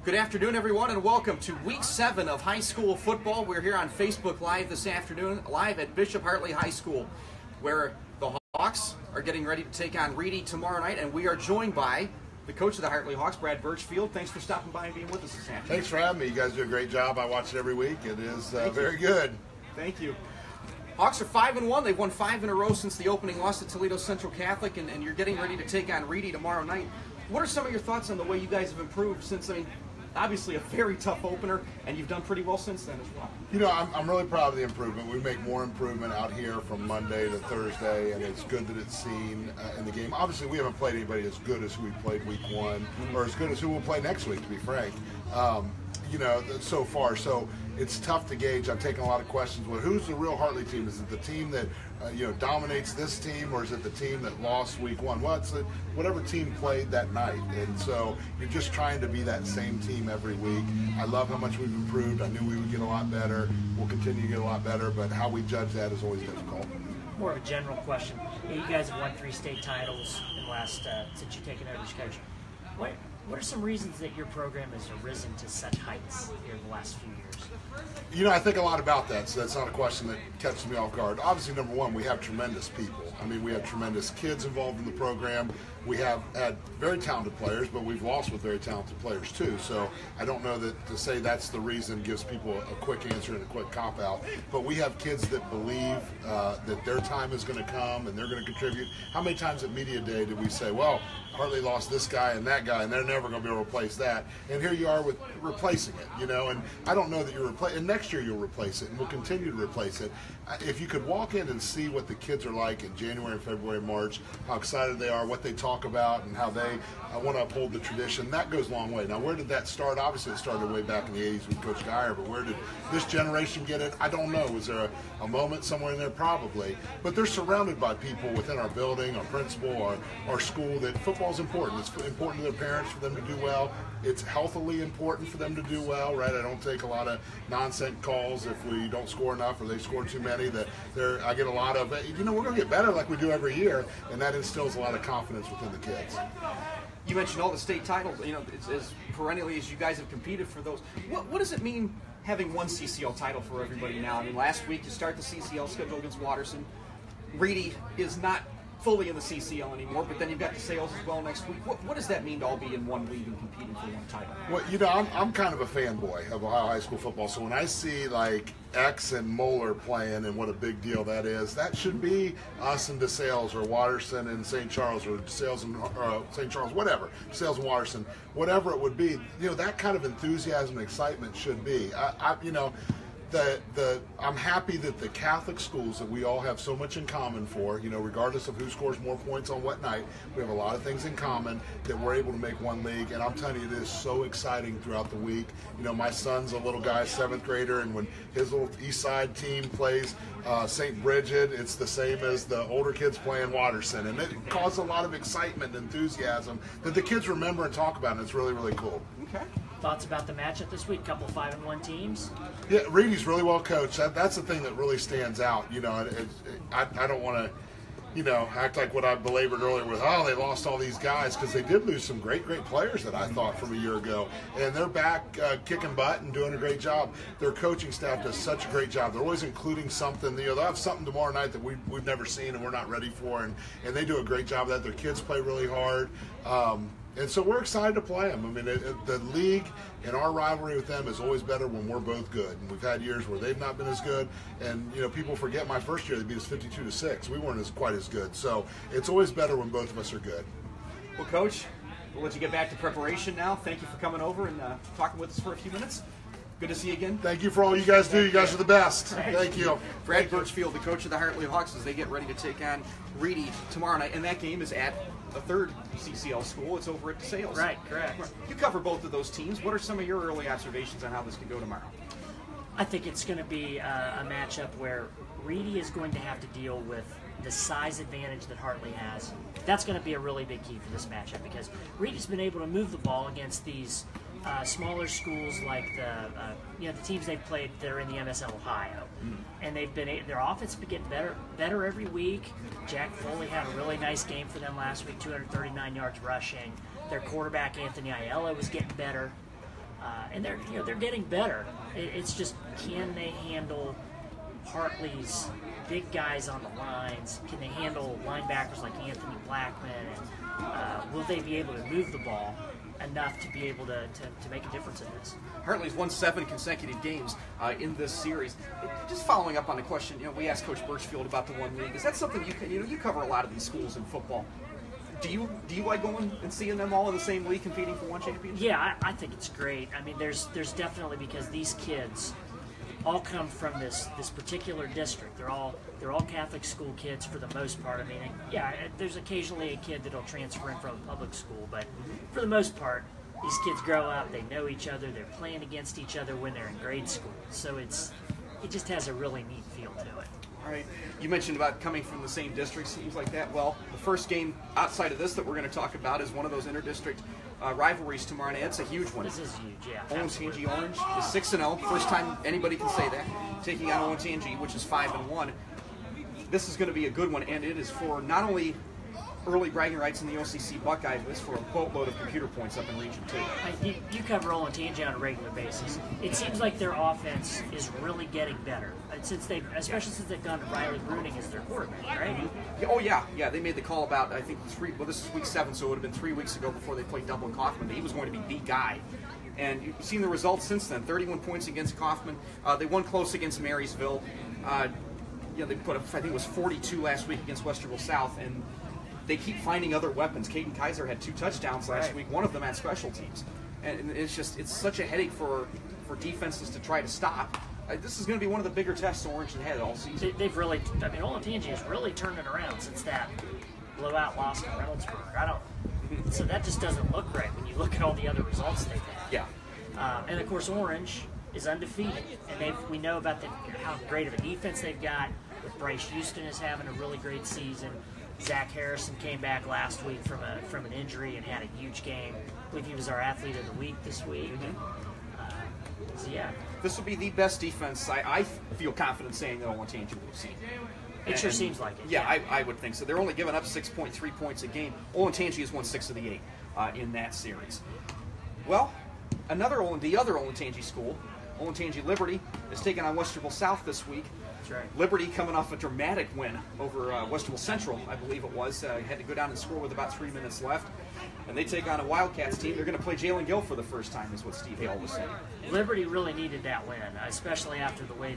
Good afternoon, everyone, and welcome to Week 7 of high school football. We're here on Facebook Live this afternoon, live at Bishop Hartley High School, where the Hawks are getting ready to take on Reedy tomorrow night, and we are joined by the coach of the Hartley Hawks, Brad Burchfield. Thanks for stopping by and being with us this afternoon. Thanks for having me. You guys do a great job. I watch it every week. It is very good. Thank you. Hawks are 5-1. They've won 5 in a row since the opening loss to Toledo Central Catholic, and you're getting ready to take on Reedy tomorrow night. What are some of your thoughts on the way you guys have improved since, obviously a very tough opener, and you've done pretty well since then as well? You know, I'm really proud of the improvement. We make more improvement out here from Monday to Thursday, and it's good that it's seen in the game. Obviously, we haven't played anybody as good as who we played week 1, or as good as who we'll play next week, to be frank. So far. So it's tough to gauge. I've taken a lot of questions. Well, who's the real Hartley team? Is it the team that dominates this team, or is it the team that lost week 1? Well, it's whatever team played that night. And so you're just trying to be that same team every week. I love how much we've improved. I knew we would get a lot better. We'll continue to get a lot better, but how we judge that is always difficult. More of a general question. You guys have won 3 state titles in the last since you've taken over as coach. What are some reasons that your program has arisen to such heights here in the last few years? You know, I think a lot about that, so that's not a question that catches me off guard. Obviously, number one, we have tremendous people. We have tremendous kids involved in the program. We have had very talented players, but we've lost with very talented players too. So I don't know that to say that's the reason gives people a quick answer and a quick cop-out. But we have kids that believe that their time is going to come and they're going to contribute. How many times at Media Day did we say, well, Hartley lost this guy and that guy, and they're never going to be able to replace that. And here you are with replacing it, and I don't know that you're replacing, and next year you'll replace it, and we'll continue to replace it. If you could walk in and see what the kids are like in January, February, March, how excited they are, what they talk about, and how they want to uphold the tradition, that goes a long way. Now, where did that start? Obviously, it started way back in the 80s with Coach Geyer, but where did this generation get it? I don't know. Was there a moment somewhere in there? Probably. But they're surrounded by people within our building, our principal, our school, that football is important. It's important to their parents for them to do well. It's healthily important for them to do well, right? I don't take a lot of nonsense calls if we don't score enough or they score too many. I get a lot of, we're going to get better like we do every year, and that instills a lot of confidence within the kids. You mentioned all the state titles. It's as perennially as you guys have competed for those. What does it mean having one CCL title for everybody now? Last week you start the CCL schedule against Watterson. Reedy is not fully in the CCL anymore, but then you've got the sales as well next week. What does that mean to all be in one league and competing for one title? Well, I'm kind of a fanboy of Ohio high school football, so when I see like X and Moeller playing and what a big deal that is, that should be us and DeSales or Watterson and St. Charles, or DeSales and St. Charles, whatever, DeSales and Watterson, whatever it would be. That kind of enthusiasm and excitement should be. I'm happy that the Catholic schools that we all have so much in common for, regardless of who scores more points on what night, we have a lot of things in common that we're able to make one league. And I'm telling you, it is so exciting throughout the week. My son's a little guy, 7th grader, and when his little East Side team plays St. Bridget, it's the same as the older kids playing Watterson. And it causes a lot of excitement and enthusiasm that the kids remember and talk about, and it's really, really cool. Okay. Thoughts about the matchup this week? Couple 5-1 teams. Yeah, Reedy's really well coached. That's the thing that really stands out. I don't want to, act like what I belabored earlier with, they lost all these guys, because they did lose some great players that I thought from a year ago. And they're back kicking butt and doing a great job. Their coaching staff does such a great job. They're always including something. They'll have something tomorrow night that we've never seen and we're not ready for. And they do a great job of that. Their kids play really hard. And so we're excited to play them. The league and our rivalry with them is always better when we're both good. And we've had years where they've not been as good. And, people forget my first year, they beat us 52-6. We weren't quite as good. So it's always better when both of us are good. Well, Coach, we'll let you get back to preparation now. Thank you for coming over and talking with us for a few minutes. Good to see you again. Thank you for all you guys do. You guys are the best. Thank you. Brad Burchfield, the coach of the Hartley Hawks, as they get ready to take on Reedy tomorrow night. And that game is at the third CCL school. It's over at DeSales. Right, correct. You cover both of those teams. What are some of your early observations on how this could go tomorrow? I think it's going to be a matchup where Reedy is going to have to deal with the size advantage that Hartley has. That's going to be a really big key for this matchup, because Reedy's been able to move the ball against these smaller schools like the teams they've played that are in the MSL Ohio, and their offense has been getting better every week. Jack Foley had a really nice game for them last week, 239 yards rushing. Their quarterback Anthony Aiello was getting better. and they're getting better. It's just, can they handle Hartley's big guys on the lines? Can they handle linebackers like Anthony Blackman? And will they be able to move the ball enough to be able to make a difference in this? Hartley's won 7 consecutive games in this series. Just following up on the question, we asked Coach Burchfield about the one league. Is that something you cover a lot of these schools in football? Do you like going and seeing them all in the same league competing for one championship? Yeah, I think it's great. I mean, there's definitely, because these kids all come from this particular district. They're all Catholic school kids for the most part. I mean, yeah, there's occasionally a kid that'll transfer in from a public school, but for the most part, these kids grow up, they know each other, they're playing against each other when they're in grade school. So it just has a really neat feel to it. All right. You mentioned about coming from the same district, things like that. Well, the first game outside of this that we're going to talk about is one of those inter-district rivalries tomorrow night. It's a huge one. This is huge, yeah. Olentangy Orange is 6-0. First time anybody can say that. Taking on Olentangy, which is 5-1. This is going to be a good one, and it is for not only early bragging rights in the OCC Buckeyes, but it's for a boatload of computer points up in Region 2. You cover Olentangy on a regular basis. It seems like their offense is really getting better, especially since they've gone to Riley Bruning as their quarterback, right? Oh, yeah. They made the call about, I think, this is week 7, so it would have been 3 weeks ago before they played Dublin Kaufman. He was going to be the guy. And you've seen the results since then. 31 points against Kaufman. They won close against Marysville. They put up, I think it was 42 last week against Westerville South, and they keep finding other weapons. Caden Kaiser had 2 touchdowns last week, one of them at special teams. And it's such a headache for defenses to try to stop. This is going to be one of the bigger tests Orange has had all season. Olentangy has really turned it around since that blowout loss to Reynoldsburg. So that just doesn't look right when you look at all the other results they've had. Yeah. And of course, Orange is undefeated, and we know about how great of a defense they've got. With Bryce Houston is having a really great season. Zach Harrison came back last week from an injury and had a huge game. I believe he was our athlete of the week this week. So yeah, this will be the best defense I feel confident saying that Olentangy will have seen. It sure seems like it. Yeah, I would think so. They're only giving up 6.3 points a game. Olentangy has won 6 of the 8 in that series. Well, the other Olentangy school, Olentangy Liberty, is taking on Westerville South this week. That's right. Liberty coming off a dramatic win over Westerville Central, I believe it was. Had to go down and score with about 3 minutes left. And they take on a Wildcats team. They're going to play Jalen Gill for the first time, is what Steve Hale was saying. Liberty really needed that win, especially after the way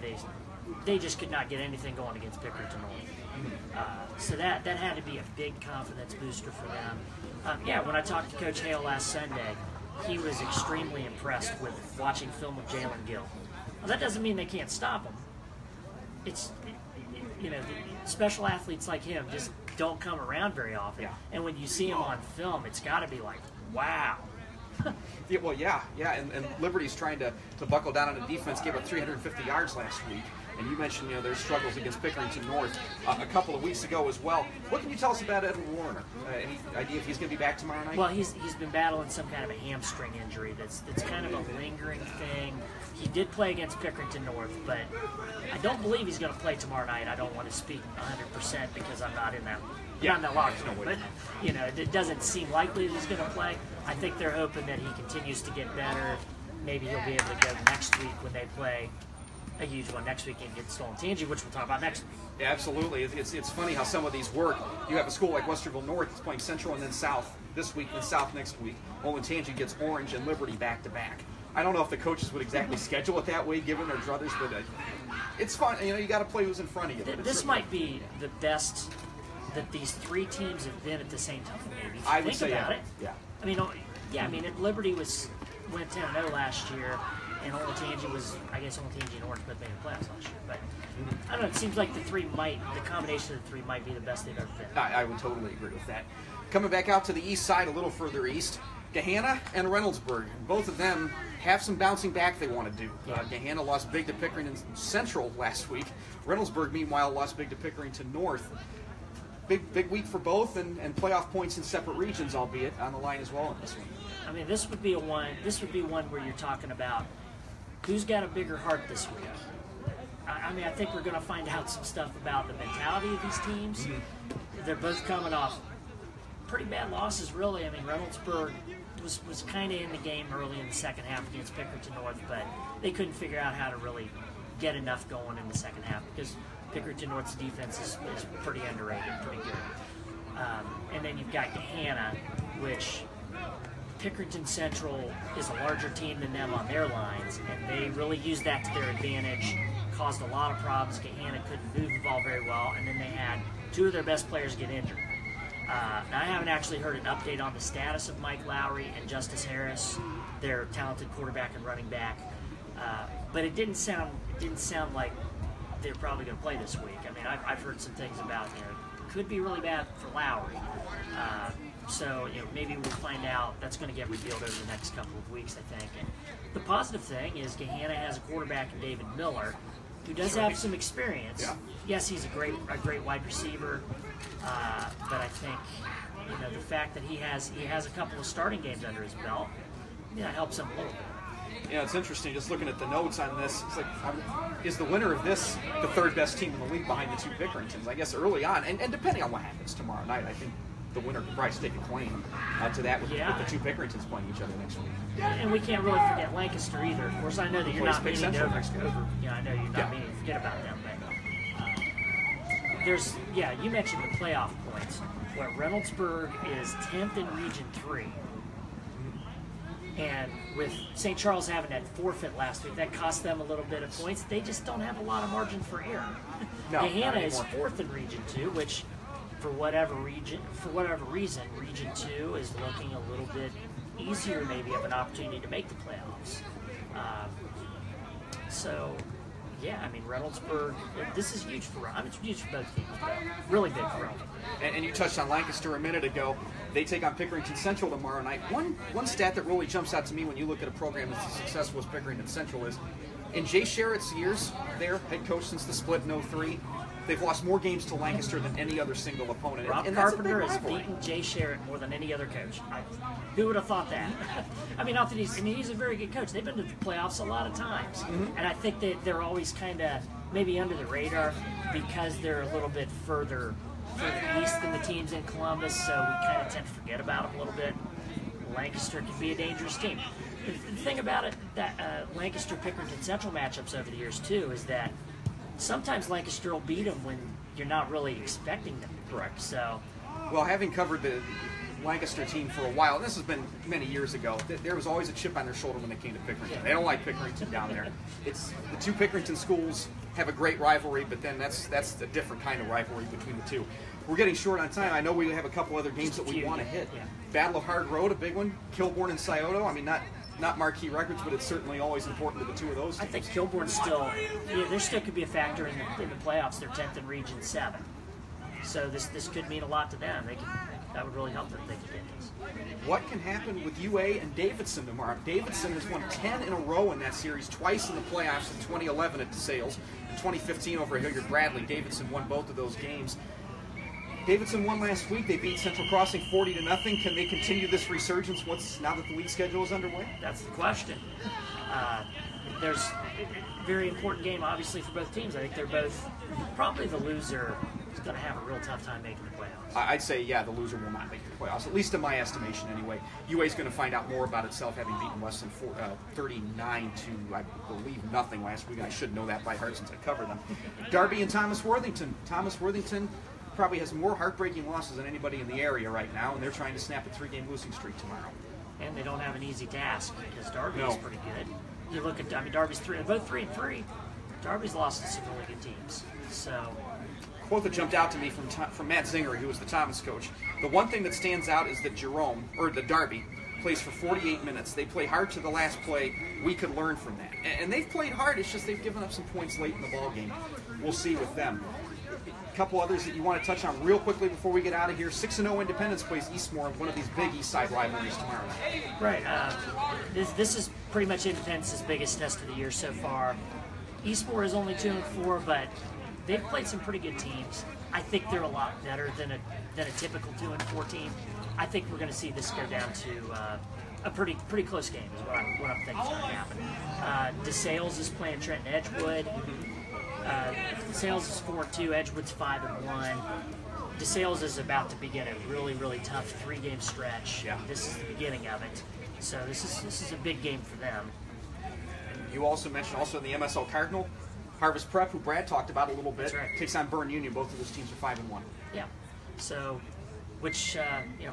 they just could not get anything going against Pickerington North. So that had to be a big confidence booster for them. When I talked to Coach Hale last Sunday, he was extremely impressed with watching film of Jalen Gill. Well, that doesn't mean they can't stop him. Special athletes like him just don't come around very often. Yeah. And when you see him on film, it's got to be like, wow. And Liberty's trying to buckle down on the defense, gave up 350 yards last week. And you mentioned their struggles against Pickerington North a couple of weeks ago as well. What can you tell us about Edwin Warner? Any idea if he's going to be back tomorrow night? Well, he's been battling some kind of a hamstring injury that's kind of a lingering thing. He did play against Pickerington North, but I don't believe he's going to play tomorrow night. I don't want to speak 100% because I'm not in that. Not in that locker room, but it doesn't seem likely that he's going to play. I think they're hoping that he continues to get better. Maybe he'll be able to go next week when they play a huge one next week against Olentangy, which we'll talk about next week. Yeah, absolutely. It's funny how some of these work. You have a school like Westerville North that's playing Central and then South this week and South next week. Olentangy gets Orange and Liberty back to back. I don't know if the coaches would exactly schedule it that way, given their druthers, but it's fun. You got to play who's in front of you. This might be the best that these 3 teams have been at the same time. Maybe if you I would say about it. Yeah. I mean, Liberty went 10-0 last year, and Olentangy was, I guess Olentangy and Orange both made the playoffs last year. But I don't know. It seems like the combination of the 3 might be the best they've ever been. I would totally agree with that. Coming back out to the east side, a little further east, Gahanna and Reynoldsburg. Both of them have some bouncing back they want to do. Gahanna lost big to Pickerington Central last week. Reynoldsburg, meanwhile, lost big to Pickerington North. Big week for both, and playoff points in separate regions, albeit on the line as well in this one. I mean, this would be one where you're talking about who's got a bigger heart this week. I think we're going to find out some stuff about the mentality of these teams. Mm-hmm. They're both coming off pretty bad losses, really. I mean, Reynoldsburg was kind of in the game early in the second half against Pickerington North, but they couldn't figure out how to really get enough going in the second half because Pickerington North's defense is pretty underrated, pretty good. And then you've got Gahanna, which Pickerington Central is a larger team than them on their lines, and they really used that to their advantage, caused a lot of problems. Gahanna couldn't move the ball very well, and then they had two of their best players get injured. Now, I haven't actually heard an update on the status of Mike Lowry and Justice Harris, their talented quarterback and running back, but it didn't sound like they're probably going to play this week. I mean, I've heard some things about it could be really bad for Lowry. So maybe we'll find out. That's going to get revealed over the next couple of weeks, I think. And the positive thing is Gahanna has a quarterback in David Miller, who does have some experience. Yeah. Yes, he's a great wide receiver, but I think the fact that he has a couple of starting games under his belt, helps him a little bit. Yeah, it's interesting just looking at the notes on this. It's like, is the winner of this the third best team in the league behind the two Pickeringtons? I guess early on, and depending on what happens tomorrow night, I think the winner could probably stake a claim to that with the two Pickeringtons playing each other next week. And we can't really forget Lancaster either. Of course, I know that you're not meaning to I know you're not meaning to forget about them, but you mentioned the playoff points. Where Reynoldsburg is 10th in Region 3. And with St. Charles having that forfeit last week, that cost them a little bit of points. They just don't have a lot of margin for error. Gahanna is 4th in Region 2, which for whatever reason, Region 2 is looking a little bit easier maybe of an opportunity to make the playoffs. Reynoldsburg, this is huge for it's huge for both teams, but really big for Reynoldsburg. And you touched on Lancaster a minute ago. They take on Pickerington Central tomorrow night. One stat that really jumps out to me when you look at a program that's as successful as Pickerington Central is, in Jay Sherritt's years there, head coach since the split in 03, they've lost more games to Lancaster than any other single opponent. Rob Carpenter has beaten Jay Sherritt more than any other coach. Who would have thought that? He's a very good coach. They've been to the playoffs a lot of times. Mm-hmm. And I think that they're always kind of maybe under the radar because they're a little bit further east than the teams in Columbus, so we kind of tend to forget about them a little bit. Lancaster can be a dangerous team. The thing about it, that Lancaster-Pickerington Central matchups over the years, too, is that sometimes Lancaster will beat them when you're not really expecting them to. Correct. Well, having covered the Lancaster team for a while, and this has been many years ago, there was always a chip on their shoulder when they came to Pickerington. Yeah. They don't like Pickerington down there. It's the two Pickerington schools have a great rivalry, but then that's a different kind of rivalry between the two. We're getting short on time. I know we have a couple other games that we want to hit. Yeah. Battle of Hard Road, a big one. Kilbourne and Scioto. I mean, not marquee records, but it's certainly always important to the two of those teams. I think Kilbourne still, there still could be a factor in the playoffs. They're 10th in Region 7. So this could mean a lot to them. That would really help them if they could get this. What can happen with UA and Davidson tomorrow? Davidson has won 10 in a row in that series, twice in the playoffs in 2011 at DeSales. In 2015 over at Hilliard-Bradley, Davidson won both of those games. Davidson won last week. They beat Central Crossing 40-0. Can they continue this resurgence now that the league schedule is underway? That's the question. There's a very important game, obviously, for both teams. I think they're both probably the loser is going to have a real tough time making the playoffs. I'd say, the loser will not make the playoffs, at least in my estimation anyway. UA is going to find out more about itself, having beaten Weston 39 to, I believe, nothing last week. I should know that by heart since I covered them. Darby and Thomas Worthington. Thomas Worthington probably has more heartbreaking losses than anybody in the area right now, and they're trying to snap a 3-game losing streak tomorrow. And they don't have an easy task because Darby is pretty good. You look at Darby's both 3-3. Darby's lost to some really good teams. So, quote that jumped out to me from Matt Zingery, who was the Thomas coach. The one thing that stands out is that the Darby plays for 48 minutes. They play hard to the last play. We could learn from that, and they've played hard. It's just they've given up some points late in the ball game. We'll see with them. A couple others that you want to touch on real quickly before we get out of here. 6-0 Independence plays Eastmore, one of these big East Side rivalries tomorrow night. Right. This is pretty much Independence's biggest test of the year so far. Eastmore is only 2-4, but they've played some pretty good teams. I think they're a lot better than a typical 2-4 team. I think we're going to see this go down to a pretty close game is what I'm thinking is going to happen. DeSales is playing Trenton Edgewood. DeSales is 4-2. Edgewood's 5-1. DeSales is about to begin a really, really tough 3-game stretch. Yeah. This is the beginning of it. So this is a big game for them. You also mentioned in the MSL Cardinal, Harvest Prep, who Brad talked about a little bit, That's right. takes on Burn Union. Both of those teams are 5-1. Yeah. So, which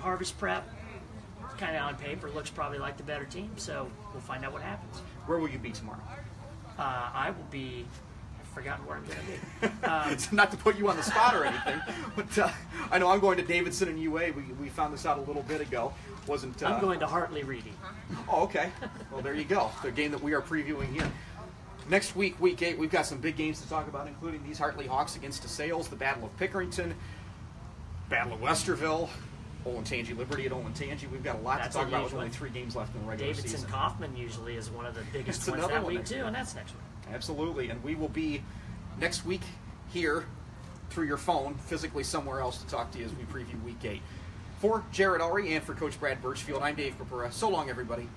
Harvest Prep, kind of on paper, looks probably like the better team. So we'll find out what happens. Where will you be tomorrow? I will be. I've forgotten where I'm going to be. It's not to put you on the spot or anything, but I know I'm going to Davidson and UA. We found this out a little bit ago. I'm going to Hartley Reedy. Oh, okay. Well, there you go. The game that we are previewing here. Next week, Week 8, we've got some big games to talk about, including these Hartley Hawks against DeSales, the Battle of Pickerington, Battle of Westerville, Olentangy Liberty at Olentangy. We've got a lot That's to talk about with unusual. only 3 games left in the regular Davidson season. Kaufman usually is one of the biggest It's ones another that one week there. too, and that's next week. Absolutely, and we will be next week here through your phone, physically somewhere else to talk to you as we preview Week 8. For Jarrod Ulrey and for Coach Brad Burchfield, I'm Dave Purpura. So long, everybody.